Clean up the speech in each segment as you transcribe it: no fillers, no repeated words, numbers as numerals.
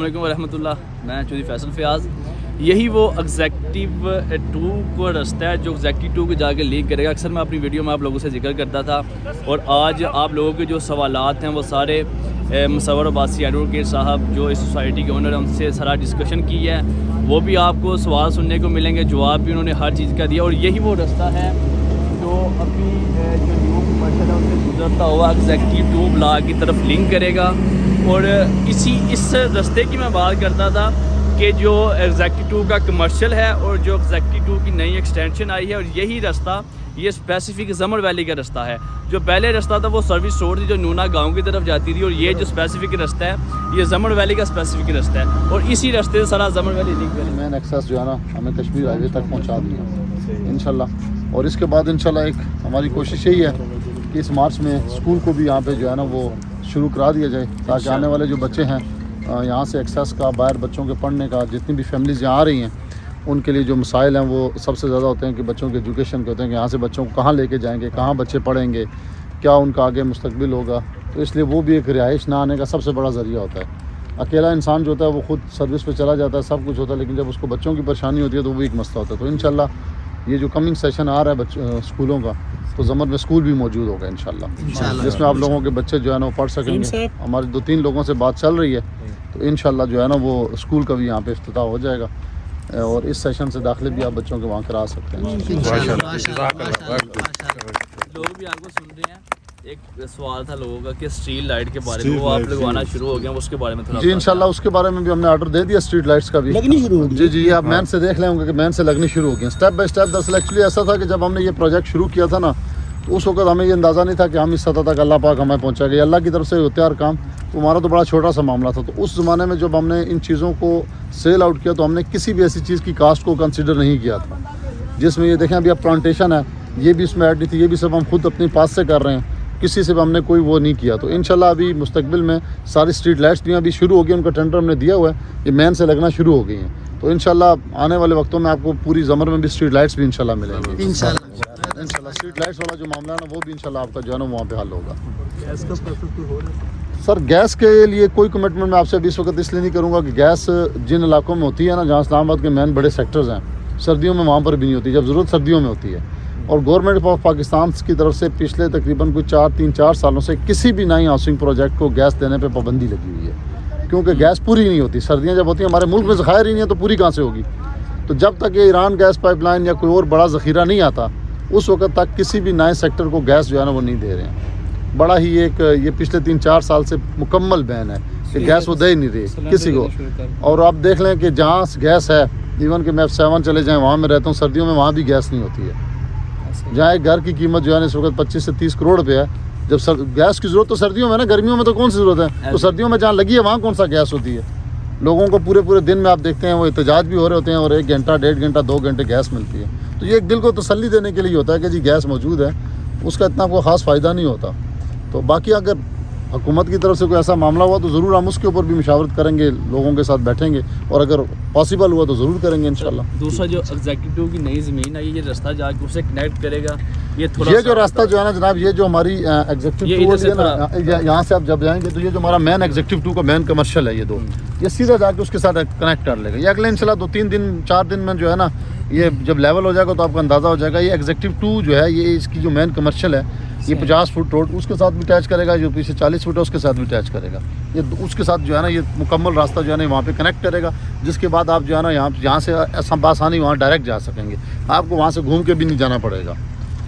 علیکم ورحمۃ اللہ. میں چودھری فیصل فیاض. یہی وہ ایگزیکٹو 2 کو رستہ ہے جو ایگزیکٹو 2 کو جا کے لیک کرے گا. اکثر میں اپنی ویڈیو میں آپ لوگوں سے ذکر کرتا تھا, اور آج آپ لوگوں کے جو سوالات ہیں وہ سارے مصور عباسی ایڈوکیٹ صاحب جو اس سوسائٹی کے اونر ہیں ان سے سارا ڈسکشن کی ہے. وہ بھی آپ کو سوال سننے کو ملیں گے, جواب بھی انہوں نے ہر چیز کا دیا. اور یہی وہ رستہ ہے جو ابھی جو نیو کمرشل ہے ان سے گزرتا ہوا ایگزیکٹو 2 بلاک کی طرف لنک کرے گا. اور اس رستے کی میں بات کرتا تھا کہ جو ایگزیکٹو 2 کا کمرشل ہے اور جو ایگزیکٹو 2 کی نئی ایکسٹینشن آئی ہے, اور یہی رستہ یہ اسپیسیفک زمر ویلی کا رستہ ہے. جو پہلے رستہ تھا وہ سروس روڈ تھی جو نونا گاؤں کی طرف جاتی تھی, اور یہ جو اسپیسیفک رستہ ہے یہ زمر ویلی کا اسپیسیفک رستہ ہے, اور اسی رستے سے سارا زمر ویلی لنک کرے گا. مین ایکسیس جو ہے نا ہمیں کشمیر ہائی وے تک پہنچا دیا انشاءاللہ. اور اس کے بعد انشاءاللہ ایک ہماری کوشش یہی ہے کہ اس مارچ میں اسکول کو بھی یہاں پہ جو ہے نا وہ شروع کرا دیا جائے, تاکہ آنے والے جو بچے ہیں یہاں سے ایکسیس کا, باہر بچوں کے پڑھنے کا, جتنی بھی فیملیز یہاں آ رہی ہیں ان کے لیے جو مسائل ہیں وہ سب سے زیادہ ہوتے ہیں کہ بچوں کے ایجوکیشن کے ہوتے ہیں کہ یہاں سے بچوں کو کہاں لے کے جائیں گے, کہاں بچے پڑھیں گے, کیا ان کا آگے مستقبل ہوگا. تو اس لیے وہ بھی ایک رہائش نہ آنے کا سب سے بڑا ذریعہ ہوتا ہے. اکیلا انسان جو ہوتا ہے وہ خود سروس پہ چلا جاتا ہے, سب کچھ ہوتا ہے, لیکن جب اس کو بچوں کی پریشانی ہوتی ہے تو وہ ایک مسئلہ ہوتا ہے. تو انشاءاللہ یہ جو کمنگ سیشن آ رہا ہے اسکولوں کا, تو زمر میں اسکول بھی موجود ہوگا انشاءاللہ, جس میں آپ لوگوں کے بچے جو ہے نا وہ پڑھ سکیں گے. ہماری 2-3 لوگوں سے بات چل رہی ہے, تو انشاءاللہ جو ہے نا وہ اسکول کا بھی یہاں پہ افتتاح ہو جائے گا, اور اس سیشن سے داخلے بھی آپ بچوں کے وہاں کرا سکتے ہیں. لوگ بھی آپ کو سن رہے ہیں. ایک سوال تھا لوگوں کا کہ اسٹریٹ لائٹ کے بارے میں, وہ آپ لگوانا شروع ہو گیا, اس کے بارے میں تھوڑا. جی انشاءاللہ اس کے بارے میں بھی ہم نے آرڈر دے دیا, اسٹریٹ لائٹس کا بھی لگنی شروع ہو گئی. جی آپ مین سے دیکھ لیں گے کہ مین سے لگنی شروع ہو گئی اسٹیپ بائی اسٹیپ. دراصل ایکچولی ایسا تھا کہ جب ہم نے یہ پروجیکٹ شروع کیا تھا نا, تو اس وقت ہمیں یہ اندازہ نہیں تھا کہ ہم اس سطح تک اللہ پاک ہمیں پہنچا گیا. اللہ کی طرف سے ہوتے ہر کام, تو ہمارا تو بڑا چھوٹا سا معاملہ تھا. تو اس زمانے میں جب ہم نے ان چیزوں کو سیل آؤٹ کیا تو ہم نے کسی بھی ایسی چیز کی کاسٹ کو کنسیڈر نہیں کیا تھا, جس میں یہ دیکھیں ابھی اب پلانٹیشن ہے, یہ بھی اس میں ایڈ نہیں تھی, یہ بھی سب ہم خود اپنی پاس سے کر رہے ہیں, کسی سے بھی ہم نے کوئی وہ نہیں کیا. تو انشاءاللہ ابھی مستقبل میں ساری اسٹریٹ لائٹس بھی ابھی شروع ہو گئی, ان کا ٹینڈر ہم نے دیا ہوا ہے, یہ مین سے لگنا شروع ہو گئی ہیں. تو انشاءاللہ آنے والے وقتوں میں آپ کو پوری زمر میں بھی اسٹریٹ لائٹس بھی انشاءاللہ ملیں گے انشاءاللہ. اسٹریٹ لائٹس والا جو معاملہ ہے نا وہ بھی انشاءاللہ آپ کا جو ہے نا وہاں پہ حل ہوگا. سر گیس کے لیے کوئی کمٹمنٹ میں آپ سے ابھی اس وقت اس لیے نہیں کروں گا کہ گیس جن علاقوں میں ہوتی ہے نا جہاں اسلام آباد کے مین بڑے سیکٹرز ہیں, سردیوں میں وہاں پر بھی نہیں ہوتی, جب ضرورت سردیوں میں ہوتی ہے. اور گورنمنٹ آف پاکستان کی طرف سے پچھلے تقریباً کوئی 3-4 سالوں سے کسی بھی نئی ہاؤسنگ پروجیکٹ کو گیس دینے پہ پابندی لگی ہوئی ہے, کیونکہ گیس پوری نہیں ہوتی. سردیاں جب ہوتی ہیں, ہمارے ملک میں ذخائر ہی نہیں ہے تو پوری کہاں سے ہوگی. تو جب تک یہ ایران گیس پائپ لائن یا کوئی اور بڑا ذخیرہ نہیں آتا, اس وقت تک کسی بھی نئے سیکٹر کو گیس جو ہے نا وہ نہیں دے رہے ہیں. بڑا ہی ایک یہ پچھلے 3-4 سال سے مکمل بین ہے کہ گیس وہ دے ہی نہیں رہی کسی کو. اور آپ دیکھ لیں کہ جہاں گیس ہے, ایون کہ میں F7 چلے جائیں وہاں میں رہتا ہوں, سردیوں میں وہاں بھی گیس نہیں ہوتی ہے. جہاں ایک گھر کی قیمت جو ہے نا اس وقت 25 سے 30 کروڑ روپے ہے, جب گیس کی ضرورت تو سردیوں میں نا, گرمیوں میں تو کون سی ضرورت ہے. تو سردیوں میں جہاں لگی ہے وہاں کون سا گیس ہوتی ہے. لوگوں کو پورے دن میں آپ دیکھتے ہیں وہ احتجاج بھی ہو رہے ہوتے ہیں, اور 1 گھنٹہ 1.5 گھنٹہ 2 گھنٹے گیس ملتی ہے. تو یہ ایک دل کو تسلی دینے کے لیے ہوتا ہے کہ جی گیس موجود ہے, اس کا اتنا کوئی خاص فائدہ نہیں ہوتا. تو باقی اگر حکومت کی طرف سے کوئی ایسا معاملہ ہوا تو ضرور ہم اس کے اوپر بھی مشاورت کریں گے, لوگوں کے ساتھ بیٹھیں گے, اور اگر پاسبل ہوا تو ضرور کریں گے انشاءاللہ. دوسرا جو ایگزیکٹو کی نئی زمین آئی, یہ رستہ جا کے اسے کنیکٹ کرے گا. یہ جو راستہ جو ہے نا جناب, یہ جو ہماری ایگزیکٹو 2 ہے نا, یہاں سے آپ جب جائیں گے تو یہ جو ہمارا مین ایگزیکٹو 2 کا مین کمرشل ہے, یہ 2 یہ سیدھا جا کے اس کے ساتھ کنیکٹ کر لے گا. یہ اگلے انشاءاللہ 2-3 دن 4 دن میں جو ہے نا یہ جب لیول ہو جائے گا تو آپ کو اندازہ ہو جائے گا. یہ ایگزیکٹو 2 جو ہے یہ اس کی جو مین کمرشل ہے, یہ 50 فٹ روڈ اس کے ساتھ بھی اٹیچ کرے گا, جو پیچھے 40 فٹ ہے اس کے ساتھ بھی اٹیچ کرے گا. یہ اس کے ساتھ جو ہے نا یہ مکمل راستہ جو ہے نا وہاں پہ کنیکٹ کرے گا, جس کے بعد آپ جو ہے نا یہاں سے بآسانی وہاں ڈائریکٹ جا سکیں گے, آپ کو وہاں سے گھوم کے بھی نہیں جانا پڑے گا.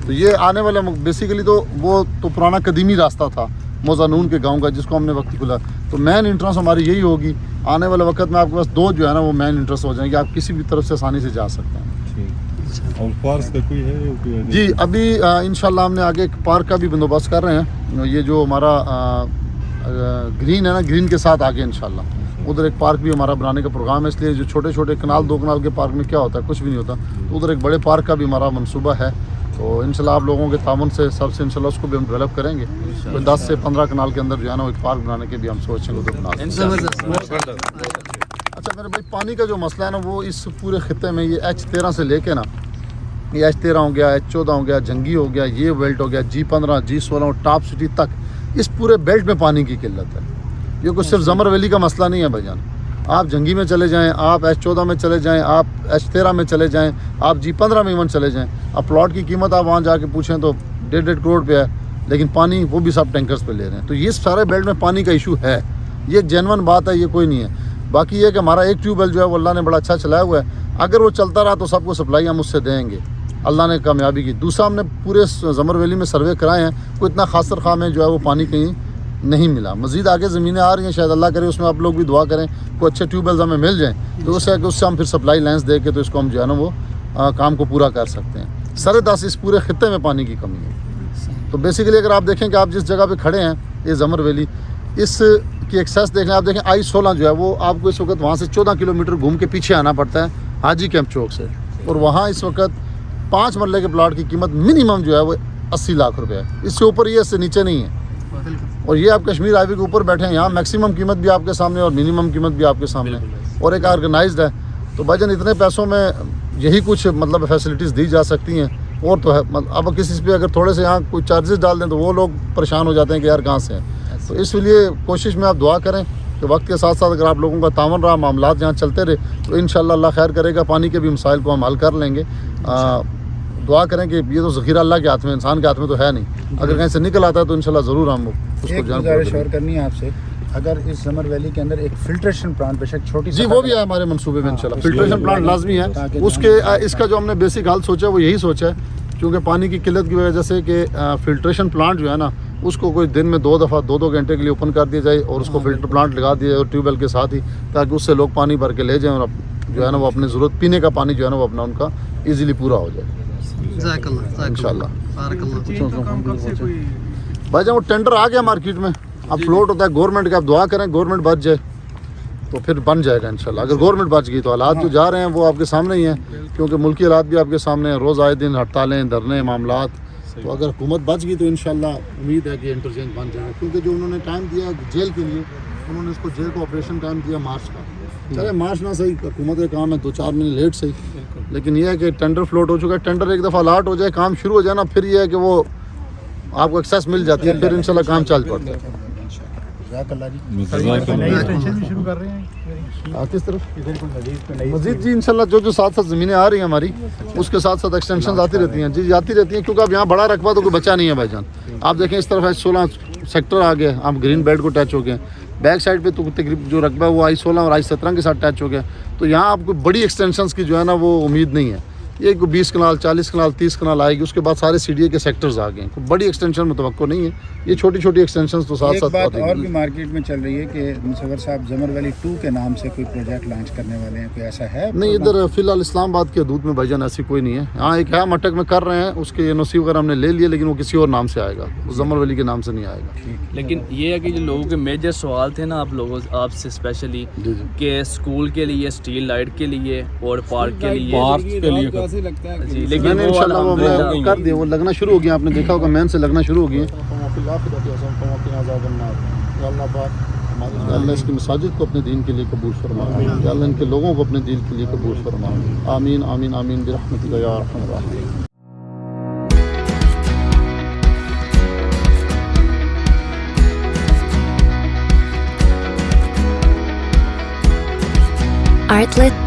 تو یہ آنے والا بیسیکلی تو وہ تو پرانا قدیمی راستہ تھا موزانون کے گاؤں کا, جس کو ہم نے وقت کھلا. تو مین انٹرنس ہماری یہی ہوگی. آنے والے وقت میں آپ کے پاس 2 جو ہے نا وہ مین انٹرنس ہو جائیں گے, آپ کسی بھی طرف سے آسانی سے جا سکتے ہیں. اور پارک کا کوئی ہے؟ جی ابھی انشاءاللہ ہم نے آگے ایک پارک کا بھی بندوبست کر رہے ہیں. یہ جو ہمارا گرین ہے نا, گرین کے ساتھ آگے انشاءاللہ ادھر ایک پارک بھی ہمارا بنانے کا پروگرام ہے. اس لیے جو چھوٹے کنال 2 کنال کے پارک میں کیا ہوتا ہے, کچھ بھی نہیں ہوتا, تو ادھر ایک بڑے پارک کا بھی ہمارا منصوبہ ہے. تو انشاءاللہ آپ لوگوں کے تعاون سے سب سے انشاءاللہ اس کو بھی ہم ڈیولپ کریں گے. 10 سے 15 کنال کے اندر جو ہے نا ایک پارک بنانے کے بھی ہم سوچیں گے ادھر بنا. اچھا میرے بھائی, پانی کا جو مسئلہ ہے نا وہ اس پورے خطے میں یہ H13 سے لے کے نا, یہ H13 ہو گیا, H14 ہو گیا, جنگی ہو گیا, یہ بیلٹ ہو گیا, G15 G16 اور ٹاپ سٹی تک, اس پورے بیلٹ میں پانی کی قلت ہے. یہ کوئی صرف زمر ویلی کا مسئلہ نہیں ہے بھائی جان. آپ جنگی میں چلے جائیں, آپ H14 میں چلے جائیں, آپ H13 میں چلے جائیں, آپ G15 میں ایون چلے جائیں, اب پلاٹ کی قیمت آپ وہاں جا کے پوچھیں تو 1.5 کروڑ پہ ہے, لیکن پانی وہ بھی سب ٹینکرز پہ لے رہے ہیں. تو یہ سارے بیلٹ میں پانی کا ایشو ہے, یہ جینون بات ہے, یہ کوئی نہیں ہے. باقی یہ کہ ہمارا ایک ٹیوب ویل جو ہے وہ اللہ نے بڑا اچھا چلایا ہوا ہے, اگر وہ چلتا رہا تو سب کو سپلائی ہم اس سے دیں گے, اللہ نے کامیابی کی. دوسرا ہم نے پورے زمر ویلی میں سروے کرائے ہیں, کوئی اتنا خاصر خواہ میں جو ہے وہ پانی کہیں نہیں ملا. مزید آگے زمینیں آ رہی ہیں, شاید اللہ کرے اس میں آپ لوگ بھی دعا کریں کوئی اچھے ٹیوب ویلز ہمیں مل جائیں, تو اس سے کہ اس سے ہم پھر سپلائی لائنس دے کے تو اس کو ہم جو ہے نا وہ کام کو پورا کر سکتے ہیں. سرے اس پورے خطے میں پانی کی کمی ہے. تو بیسیکلی اگر آپ دیکھیں کہ آپ جس جگہ پہ کھڑے ہیں یہ زمر ویلی, اس کی ایکسیس دیکھ لیں آپ, دیکھیں I-16 جو ہے وہ آپ کو اس وقت وہاں سے 14 کلومیٹر گھوم کے پیچھے آنا پڑتا ہے حاجی کیمپ چوک سے, اور وہاں اس وقت 5 مرلے کے پلاٹ کی قیمت منیمم جو ہے وہ 80 لاکھ روپے ہے, اس سے اوپر یہ, اس سے نیچے نہیں ہے. اور یہ آپ کشمیر ہائی وے کے اوپر بیٹھے ہیں, یہاں میکسیمم قیمت بھی آپ کے سامنے اور منیمم قیمت بھی آپ کے سامنے, اور ایک آرگنائزڈ ہے. تو بھائی جان اتنے پیسوں میں یہی کچھ مطلب فیسلٹیز دی جا سکتی ہیں, اور تو ہے اب کسی پہ اگر تھوڑے سے یہاں کوئی چارجز ڈال دیں تو وہ لوگ پریشان ہو جاتے ہیں کہ یار کہاں سے ہیں. تو اس لیے کوشش میں آپ دعا کریں کہ وقت کے ساتھ ساتھ اگر آپ لوگوں کا تعاون رہا, معاملات یہاں چلتے رہے, تو انشاءاللہ اللہ خیر کرے گا, پانی کے بھی مسائل کو ہم حل کر لیں گے. دعا کریں کہ یہ تو ذخیرہ اللہ کے ہاتھ میں, انسان کے ہاتھ میں تو ہے نہیں, اگر کہیں سے نکل آتا ہے تو انشاءاللہ ضرور ہم اس کو جان گزارش اور کرنی ہے آپ سے, اگر اس زمر ویلی کے اندر ایک فلٹریشن پلانٹ بے شک چھوٹی جی وہ بھی ہے ہمارے منصوبے میں انشاءاللہ, فلٹریشن پلانٹ لازمی ہے. اس کے اس کا جو ہم نے بیسک حل سوچا وہ یہی سوچا ہے, کیونکہ پانی کی قلت کی وجہ سے کہ فلٹریشن پلانٹ جو ہے نا اس کو کوئی دن میں 2 دفعہ 2 گھنٹے کے لیے اوپن کر دیا جائے, اور اس کو فلٹر پلانٹ لگا دیا جائے اور ٹیوب ویل کے ساتھ ہی, تاکہ اس سے لوگ پانی بھر کے لے جائیں, اور جو ہے نا وہ اپنی ضرورت پینے کا پانی جو ہے نا وہ اپنا ان کا ایزیلی پورا ہو جائے انشاءاللہ. بھائی جان وہ ٹینڈر آ گیا مارکیٹ میں, اب فلوٹ ہوتا ہے گورنمنٹ کا, اب دعا کریں گورنمنٹ بچ جائے تو پھر بن جائے گا انشاءاللہ. اگر گورنمنٹ بچ گئی تو حالات جو جا رہے ہیں وہ آپ کے سامنے ہی ہیں, کیونکہ ملکی حالات بھی آپ کے سامنے ہیں, روز آئے دن ہڑتالیں, دھرنے, معاملات. تو اگر حکومت بچ گئی تو انشاءاللہ امید ہے کہ انٹرچینج بن جائے گا, کیونکہ جو انہوں نے ٹائم دیا جیل کے لیے, انہوں نے اس کو جیل کو آپریشن ٹائم دیا مارچ کا. چلے مارچ نہ صحیح, حکومت کا کام ہے 2-4 مہینے لیٹ صحیح, لیکن یہ ہے کہ ٹینڈر فلوٹ ہو چکا ہے. ٹینڈر ایک دفعہ الاٹ ہو جائے, کام شروع ہو جائے نا, پھر یہ ہے کہ وہ آپ کو ایکسیس مل جاتی ہے, پھر انشاءاللہ کام چل پڑتا ہے. کس طرف مزید جی انشاءاللہ جو ساتھ ساتھ زمینیں آ رہی ہیں ہماری, اس کے ساتھ ساتھ ایکسٹینشنز آتی رہتی ہیں جی, آتی رہتی ہیں, کیونکہ اب یہاں بڑا رقبہ تو کوئی بچا نہیں ہے بھائی جان. آپ دیکھیں اس طرف H-16 سیکٹر آ گئے, ہم گرین بیلٹ کو ٹچ ہو گئے, بیک سائڈ پہ تو تقریباً جو رقبہ ہے وہ I-16 اور I-17 کے ساتھ ٹچ ہو گیا. تو یہاں آپ کو بڑی ایکسٹینشنز کی جو ہے نا وہ امید نہیں ہے, یہ 20 کنال 40 کنال 30 کنال آئے گی, اس کے بعد سارے CDA کے سیکٹرز آ گئے ہیں, کوئی بڑی ایکسٹینشن متوقع نہیں ہے. یہ چھوٹی چھوٹی ایکسٹینشنز تو ساتھ ساتھ ایک بات اور بھی مارکیٹ میں چل رہی ہے کہ مصور صاحب زمر ویلی 2 کے نام سے کوئی پروجیکٹ لانچ کرنے والے ہیں, کوئی ایسا ہے؟ نہیں, ادھر فی الحال اسلام آباد کے حدود میں بھائی جان ایسی کوئی نہیں ہے. ہاں ایک ہے مٹک میں کر رہے ہیں, اس کے NOC وغیرہ ہم نے لے لیے, لیکن وہ کسی اور نام سے آئے گا, وہ زمر ویلی کے نام سے نہیں آئے گا. لیکن یہ ہے کہ جو لوگوں کے میجر سوال تھے نا آپ سے اسپیشلی, جی کہ اسکول کے لیے, اسٹریٹ لائٹ کے لیے اور پارک کے لیے, جی, لیکن میں نے انشاءاللہ وہ کر دیا, وہ لگنا شروع ہو گیا, آپ نے دیکھا ہوگا مین سے لگنا شروع ہو گیا. اللہ اس کی مساجد کو اپنے دین کے لیے قبول فرما, اللہ ان کے لوگوں کو اپنے دین کے لیے قبول فرما, آمین آمین آمین برحمتک یا ارحم الراحمین. Artlet